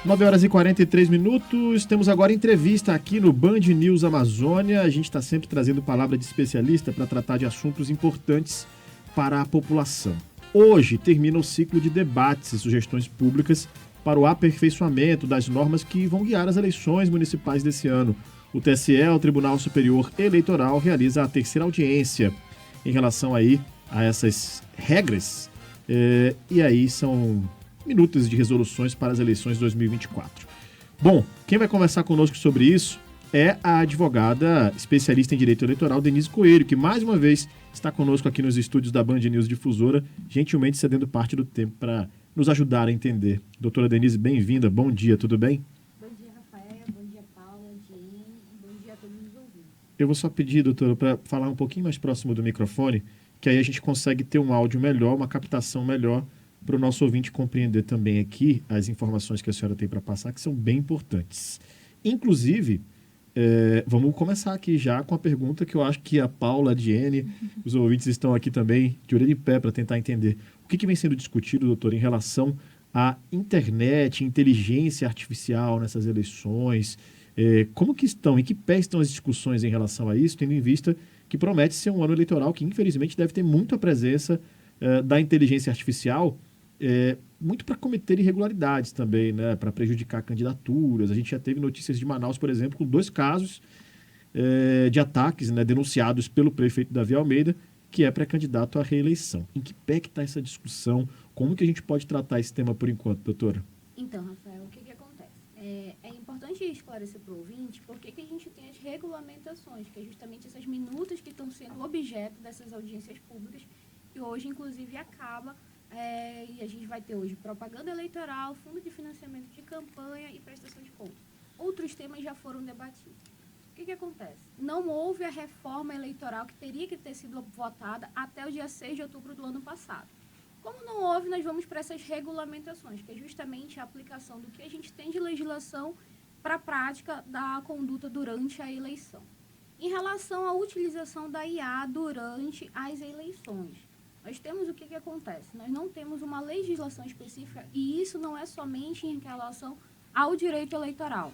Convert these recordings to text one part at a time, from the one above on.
9h43, temos agora entrevista aqui no Band News Amazônia. A gente está sempre trazendo palavra de especialista para tratar de assuntos importantes para a população. Hoje termina o ciclo de debates e sugestões públicas para o aperfeiçoamento das normas que vão guiar as eleições municipais desse ano. O TSE, o Tribunal Superior Eleitoral, realiza a terceira audiência em relação aí a essas regras. E aí são minutos de resoluções para as eleições de 2024. Bom, quem vai conversar conosco sobre isso é a advogada especialista em direito eleitoral, Denise Coelho, que mais uma vez está conosco aqui nos estúdios da Band News Difusora, gentilmente cedendo parte do tempo para nos ajudar a entender. Doutora Denise, bem-vinda, bom dia, tudo bem? Bom dia, Rafael, bom dia, Paula, Diene, bom dia a todos os ouvintes. Eu vou só pedir, doutora, para falar um pouquinho mais próximo do microfone, que aí a gente consegue ter um áudio melhor, uma captação melhor, para o nosso ouvinte compreender também aqui as informações que a senhora tem para passar, que são bem importantes. Inclusive, vamos começar aqui já com a pergunta que eu acho que a Paula, a Diene, os ouvintes estão aqui também de orelha em pé para tentar entender. O que vem sendo discutido, doutor, em relação à internet, inteligência artificial nessas eleições? Como que estão, em que pé estão as discussões em relação a isso, tendo em vista que promete ser um ano eleitoral que, infelizmente, deve ter muita presença da inteligência artificial, muito para cometer irregularidades também, né, para prejudicar candidaturas. A gente já teve notícias de Manaus, por exemplo, com 2 casos de ataques, né, denunciados pelo prefeito Davi Almeida, que é pré-candidato à reeleição. Em que pé que está essa discussão? Como que a gente pode tratar esse tema por enquanto, doutora? Então, Rafael, o que acontece? É importante esclarecer para o ouvinte por que a gente tem as regulamentações, que é justamente essas minutas que estão sendo objeto dessas audiências públicas, que hoje, inclusive, acaba. E a gente vai ter hoje propaganda eleitoral, fundo de financiamento de campanha e prestação de contas. Outros temas já foram debatidos. O que acontece? Não houve a reforma eleitoral que teria que ter sido votada até o dia 6 de outubro do ano passado. Como não houve, nós vamos para essas regulamentações, que é justamente a aplicação do que a gente tem de legislação para a prática da conduta durante a eleição. Em relação à utilização da IA durante as eleições, nós temos o que acontece? Nós não temos uma legislação específica e isso não é somente em relação ao direito eleitoral.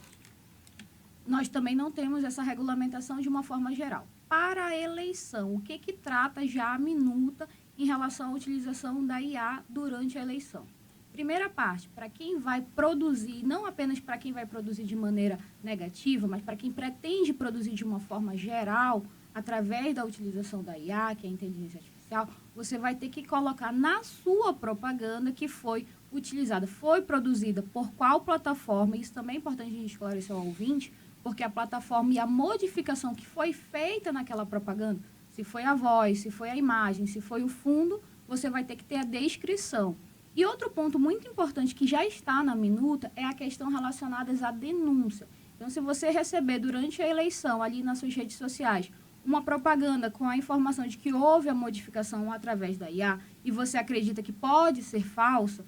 Nós também não temos essa regulamentação de uma forma geral. Para a eleição, o que trata já a minuta em relação à utilização da IA durante a eleição? Primeira parte, para quem vai produzir, não apenas para quem vai produzir de maneira negativa, mas para quem pretende produzir de uma forma geral, através da utilização da IA, que é a inteligência artificial, você vai ter que colocar na sua propaganda que foi utilizada, foi produzida por qual plataforma. Isso também é importante a gente esclarecer ao ouvinte, porque a plataforma e a modificação que foi feita naquela propaganda, se foi a voz, se foi a imagem, se foi o fundo, você vai ter que ter a descrição. E outro ponto muito importante que já está na minuta é a questão relacionada à denúncia. Então, se você receber durante a eleição, ali nas suas redes sociais, uma propaganda com a informação de que houve a modificação através da IA e você acredita que pode ser falsa,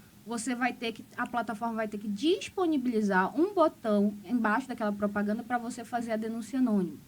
a plataforma vai ter que disponibilizar um botão embaixo daquela propaganda para você fazer a denúncia anônima.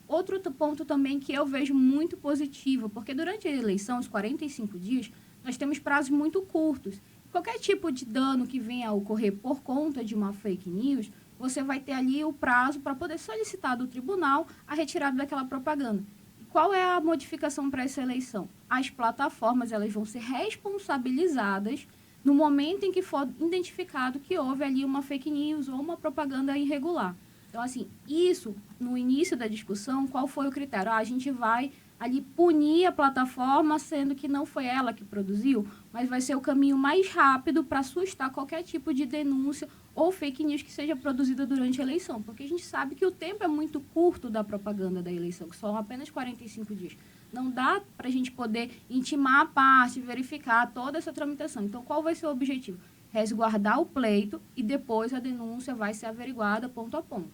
Outro ponto também que eu vejo muito positivo, porque durante a eleição, os 45 dias, nós temos prazos muito curtos. Qualquer tipo de dano que venha a ocorrer por conta de uma fake news, você vai ter ali o prazo para poder solicitar do tribunal a retirada daquela propaganda. E qual é a modificação para essa eleição? As plataformas elas vão ser responsabilizadas no momento em que for identificado que houve ali uma fake news ou uma propaganda irregular. Então, assim, isso, no início da discussão, qual foi o critério? A gente vai ali punir a plataforma, sendo que não foi ela que produziu, mas vai ser o caminho mais rápido para assustar qualquer tipo de denúncia ou fake news que seja produzida durante a eleição, porque a gente sabe que o tempo é muito curto da propaganda da eleição, que são apenas 45 dias. Não dá para a gente poder intimar a parte, verificar toda essa tramitação. Então, qual vai ser o objetivo? Resguardar o pleito e depois a denúncia vai ser averiguada ponto a ponto.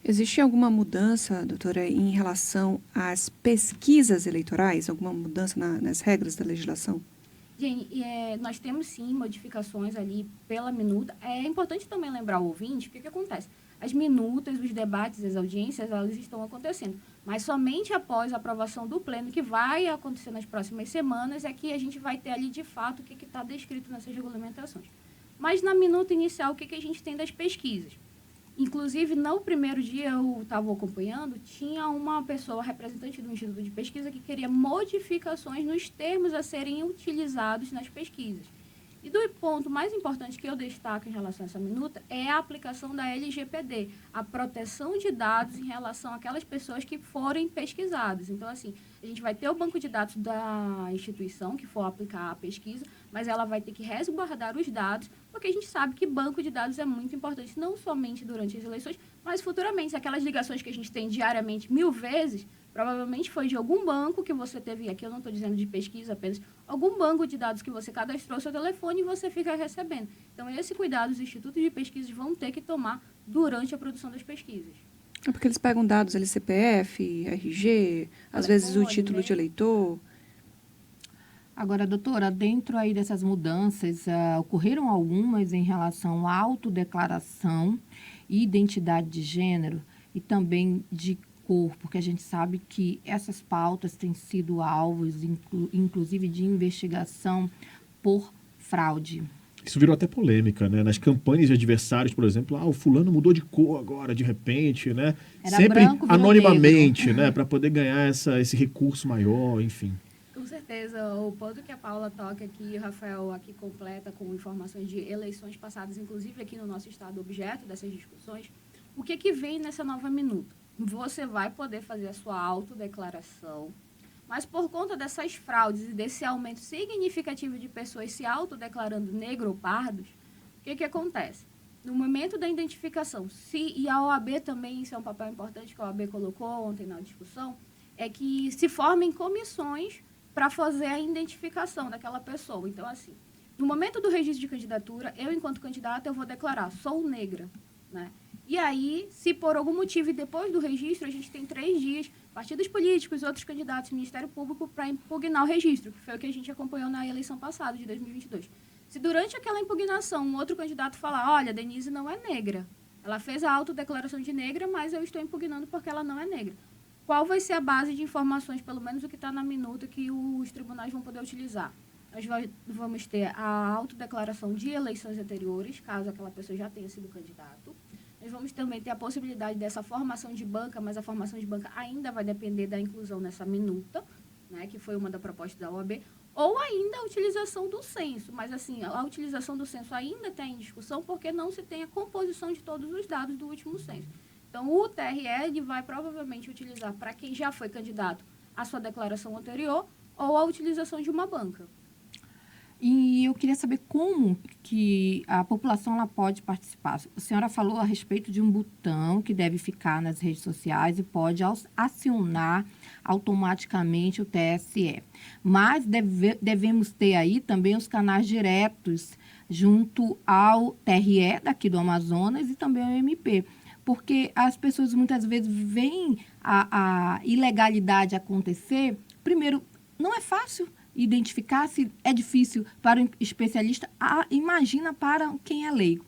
Existe alguma mudança, doutora, em relação às pesquisas eleitorais? Alguma mudança nas regras da legislação? Jane, nós temos sim modificações ali pela minuta. É importante também lembrar o ouvinte o que acontece. As minutas, os debates, as audiências, elas estão acontecendo. Mas somente após a aprovação do pleno, que vai acontecer nas próximas semanas, é que a gente vai ter ali de fato o que está descrito nessas regulamentações. Mas na minuta inicial, o que a gente tem das pesquisas? Inclusive, no primeiro dia eu estava acompanhando, tinha uma pessoa, representante do Instituto de Pesquisa, que queria modificações nos termos a serem utilizados nas pesquisas. E do ponto mais importante que eu destaco em relação a essa minuta é a aplicação da LGPD, a proteção de dados em relação àquelas pessoas que forem pesquisadas. Então, assim, a gente vai ter o banco de dados da instituição que for aplicar a pesquisa, mas ela vai ter que resguardar os dados, porque a gente sabe que banco de dados é muito importante, não somente durante as eleições, mas futuramente. Aquelas ligações que a gente tem diariamente 1000 vezes, provavelmente foi de algum banco que você teve, aqui eu não estou dizendo de pesquisa apenas, algum banco de dados que você cadastrou seu telefone e você fica recebendo. Então, esse cuidado os institutos de pesquisa vão ter que tomar durante a produção das pesquisas. É porque eles pegam dados ali, CPF, RG, às vezes o título de eleitor. Agora, doutora, dentro aí dessas mudanças, ocorreram algumas em relação à autodeclaração e identidade de gênero e também de cor, porque a gente sabe que essas pautas têm sido alvos, inclusive, de investigação por fraude. Isso virou até polêmica, né? Nas campanhas de adversários, por exemplo, o fulano mudou de cor agora, de repente, né? Era sempre branco, virou anonimamente, negro. né? Para poder ganhar esse recurso maior, enfim. Com certeza, o ponto que a Paula toca aqui, o Rafael aqui completa com informações de eleições passadas, inclusive aqui no nosso estado, objeto dessas discussões. O que vem nessa nova minuta? Você vai poder fazer a sua autodeclaração, mas por conta dessas fraudes e desse aumento significativo de pessoas se autodeclarando negro ou pardos, o que acontece? No momento da identificação, e a OAB também, isso é um papel importante que a OAB colocou ontem na discussão, é que se formem comissões para fazer a identificação daquela pessoa. Então, assim, no momento do registro de candidatura, eu, enquanto candidata, eu vou declarar, sou negra, né? E aí, se por algum motivo, e depois do registro, a gente tem 3 dias, partidos políticos, outros candidatos, Ministério Público, para impugnar o registro, que foi o que a gente acompanhou na eleição passada, de 2022. Se durante aquela impugnação um outro candidato falar, olha, Denise não é negra, ela fez a autodeclaração de negra, mas eu estou impugnando porque ela não é negra. Qual vai ser a base de informações, pelo menos o que está na minuta, que os tribunais vão poder utilizar? Nós vamos ter a autodeclaração de eleições anteriores, caso aquela pessoa já tenha sido candidato. Nós vamos também ter a possibilidade dessa formação de banca, mas a formação de banca ainda vai depender da inclusão nessa minuta, né, que foi uma da proposta da OAB, ou ainda a utilização do censo. Mas, assim, a utilização do censo ainda está em discussão porque não se tem a composição de todos os dados do último censo. Então, o TRE vai provavelmente utilizar, para quem já foi candidato, a sua declaração anterior ou a utilização de uma banca. E eu queria saber como que a população ela pode participar. A senhora falou a respeito de um botão que deve ficar nas redes sociais e pode acionar automaticamente o TSE. Mas devemos ter aí também os canais diretos junto ao TRE daqui do Amazonas e também ao MP. Porque as pessoas muitas vezes veem a ilegalidade acontecer. Primeiro, não é fácil identificar, se é difícil para um especialista, imagina para quem é leigo.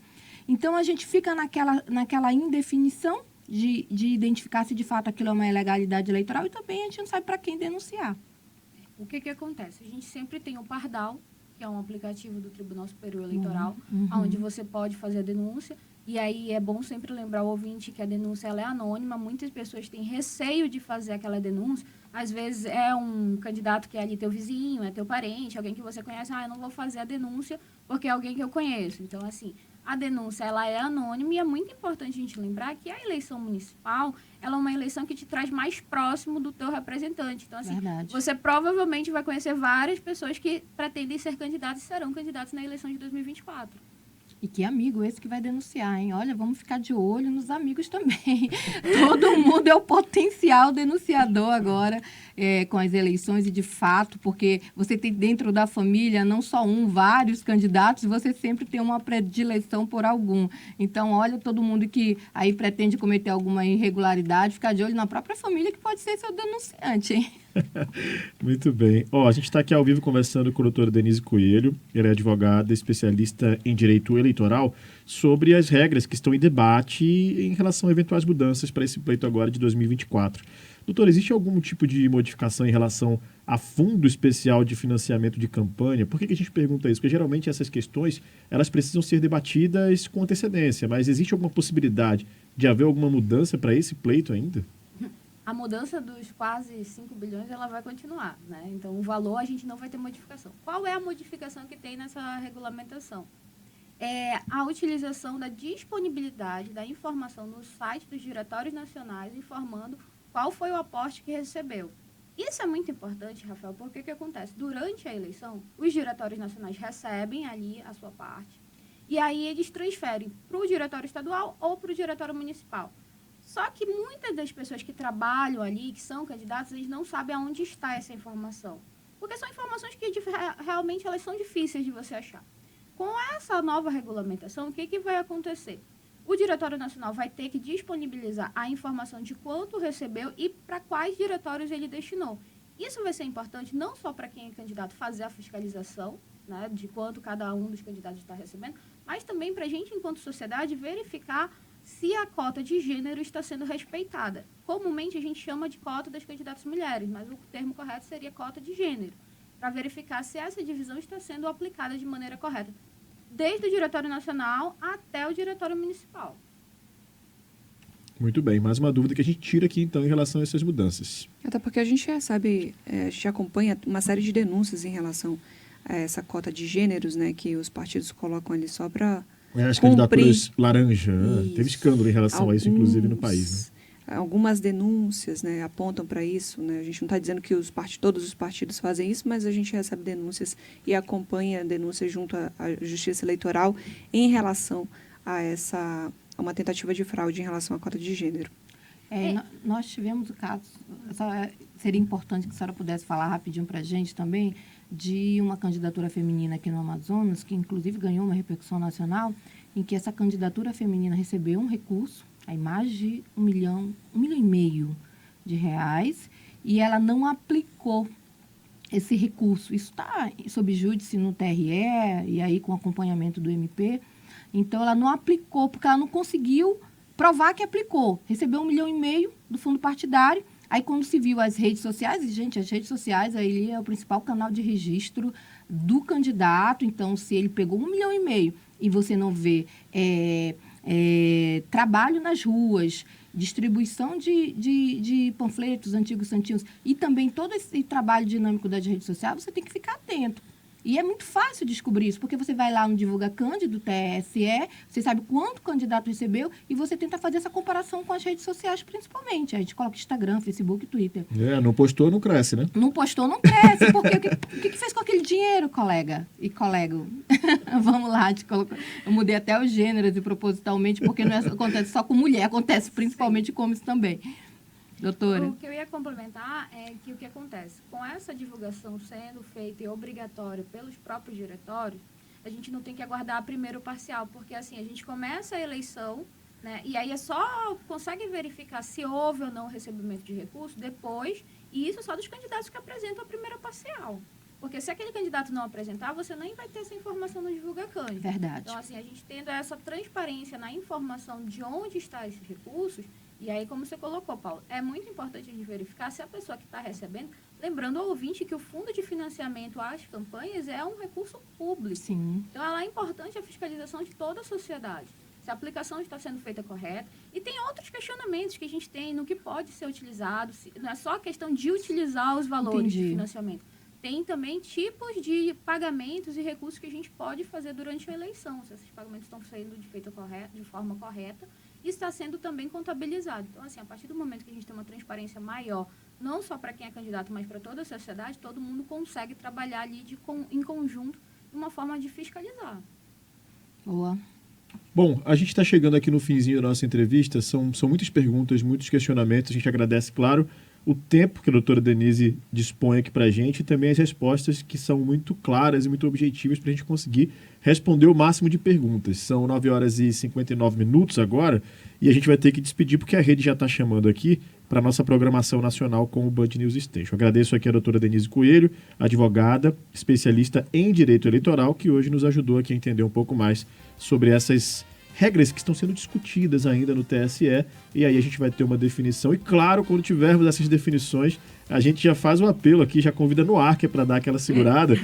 Então, a gente fica naquela indefinição de identificar se de fato aquilo é uma ilegalidade eleitoral e também a gente não sabe para quem denunciar. O que acontece? A gente sempre tem o Pardal, que é um aplicativo do Tribunal Superior Eleitoral, onde você pode fazer a denúncia. E aí é bom sempre lembrar o ouvinte que a denúncia ela é anônima. Muitas pessoas têm receio de fazer aquela denúncia. Às vezes é um candidato que é ali teu vizinho, é teu parente, alguém que você conhece. Eu não vou fazer a denúncia porque é alguém que eu conheço. Então, assim, a denúncia ela é anônima e é muito importante a gente lembrar que a eleição municipal ela é uma eleição que te traz mais próximo do teu representante. Então, assim, Verdade. Você provavelmente vai conhecer várias pessoas que pretendem ser candidatos e serão candidatos na eleição de 2024. E que amigo esse que vai denunciar, hein? Olha, vamos ficar de olho nos amigos também. Todo mundo é o potencial denunciador agora com as eleições e de fato, porque você tem dentro da família não só vários candidatos, você sempre tem uma predileção por algum. Então, olha, todo mundo que aí pretende cometer alguma irregularidade, ficar de olho na própria família que pode ser seu denunciante, hein? Muito bem. A gente está aqui ao vivo conversando com a doutora Denise Coelho, ela é advogada, especialista em direito eleitoral, sobre as regras que estão em debate em relação a eventuais mudanças para esse pleito agora de 2024. Doutor, existe algum tipo de modificação em relação a fundo especial de financiamento de campanha? Por que a gente pergunta isso? Porque geralmente essas questões elas precisam ser debatidas com antecedência, mas existe alguma possibilidade de haver alguma mudança para esse pleito ainda? A mudança dos quase 5 bilhões, ela vai continuar, né? Então, o valor a gente não vai ter modificação. Qual é a modificação que tem nessa regulamentação? É a utilização da disponibilidade da informação no site dos diretórios nacionais, informando qual foi o aporte que recebeu. Isso é muito importante, Rafael, porque o que acontece? Durante a eleição, os diretórios nacionais recebem ali a sua parte, e aí eles transferem para o diretório estadual ou para o diretório municipal. Só que muitas das pessoas que trabalham ali, que são candidatos, eles não sabem aonde está essa informação. Porque são informações que realmente elas são difíceis de você achar. Com essa nova regulamentação, o que vai acontecer? O Diretório Nacional vai ter que disponibilizar a informação de quanto recebeu e para quais diretórios ele destinou. Isso vai ser importante não só para quem é candidato fazer a fiscalização, né, de quanto cada um dos candidatos está recebendo, mas também para a gente, enquanto sociedade, verificar se a cota de gênero está sendo respeitada. Comumente a gente chama de cota das candidatas mulheres, mas o termo correto seria cota de gênero, para verificar se essa divisão está sendo aplicada de maneira correta, desde o Diretório Nacional até o Diretório Municipal. Muito bem, mais uma dúvida que a gente tira aqui então em relação a essas mudanças. Até porque a gente recebe, a gente acompanha uma série de denúncias em relação a essa cota de gêneros, né, que os partidos colocam ali só para As candidaturas laranja, Isso. teve escândalo em relação a isso, inclusive, no país. Né? Algumas denúncias, né, apontam para isso. Né? A gente não está dizendo que todos os partidos fazem isso, mas a gente recebe denúncias e acompanha denúncias junto à Justiça Eleitoral em relação a uma tentativa de fraude em relação à cota de gênero. Nós tivemos o caso, seria importante que a senhora pudesse falar rapidinho para a gente também, de uma candidatura feminina aqui no Amazonas, que inclusive ganhou uma repercussão nacional, em que essa candidatura feminina recebeu um recurso, aí mais de R$ 1,5 milhão de reais, e ela não aplicou esse recurso. Isso está sob júdice no TRE, e aí com acompanhamento do MP. Então, ela não aplicou, porque ela não conseguiu provar que aplicou. Recebeu R$ 1,5 milhão do fundo partidário. Aí, quando se viu as redes sociais, e, gente, as redes sociais, aí é o principal canal de registro do candidato. Então, se ele pegou R$ 1,5 milhão e você não vê trabalho nas ruas, distribuição de panfletos, antigos santinhos, e também todo esse trabalho dinâmico das redes sociais, você tem que ficar atento. E é muito fácil descobrir isso, porque você vai lá no Divulga Cândido do TSE, você sabe quanto o candidato recebeu e você tenta fazer essa comparação com as redes sociais, principalmente. A gente coloca Instagram, Facebook, Twitter. Não postou, não cresce, né? Não postou, não cresce, porque o que fez com aquele dinheiro, colega e colego? Vamos lá, eu mudei até os gêneros e propositalmente, porque não acontece só com mulher, acontece principalmente com homens também. Doutora? O que eu ia complementar é que o que acontece? Com essa divulgação sendo feita e obrigatória pelos próprios diretórios, a gente não tem que aguardar primeiro o parcial, porque assim, a gente começa a eleição, né, e aí só consegue verificar se houve ou não recebimento de recurso depois, e isso só dos candidatos que apresentam a primeira parcial. Porque se aquele candidato não apresentar, você nem vai ter essa informação no Divulga Cândido. Verdade. Então, assim, a gente tendo essa transparência na informação de onde estão esses recursos, e aí, como você colocou, Paulo, é muito importante a gente verificar se a pessoa que está recebendo, lembrando ao ouvinte que o fundo de financiamento às campanhas é um recurso público. Sim. Então, ela é importante a fiscalização de toda a sociedade. Se a aplicação está sendo feita correta. E tem outros questionamentos que a gente tem no que pode ser utilizado. Não é só a questão de utilizar os valores de financiamento. Tem também tipos de pagamentos e recursos que a gente pode fazer durante a eleição. Se esses pagamentos estão sendo de forma correta, e está sendo também contabilizado. Então, assim, a partir do momento que a gente tem uma transparência maior, não só para quem é candidato, mas para toda a sociedade, todo mundo consegue trabalhar ali em conjunto de uma forma de fiscalizar. Boa. Bom, a gente está chegando aqui no finzinho da nossa entrevista. São muitas perguntas, muitos questionamentos. A gente agradece, claro, o tempo que a doutora Denise dispõe aqui para a gente e também as respostas que são muito claras e muito objetivas para a gente conseguir responder o máximo de perguntas. São 9h59 agora e a gente vai ter que despedir porque a rede já está chamando aqui para a nossa programação nacional com o Band News Station. Agradeço aqui a doutora Denise Coelho, advogada, especialista em direito eleitoral, que hoje nos ajudou aqui a entender um pouco mais sobre essas regras que estão sendo discutidas ainda no TSE, e aí a gente vai ter uma definição. E claro, quando tivermos essas definições, a gente já faz um apelo aqui, já convida no ar, que é para dar aquela segurada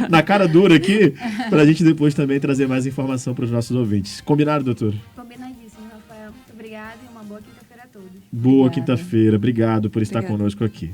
na cara dura aqui, para a gente depois também trazer mais informação para os nossos ouvintes. Combinado, doutor? Combinadíssimo, Rafael. Muito obrigada e uma boa quinta-feira a todos. Boa Obrigada. quinta-feira. Obrigado por estar Obrigada. conosco aqui.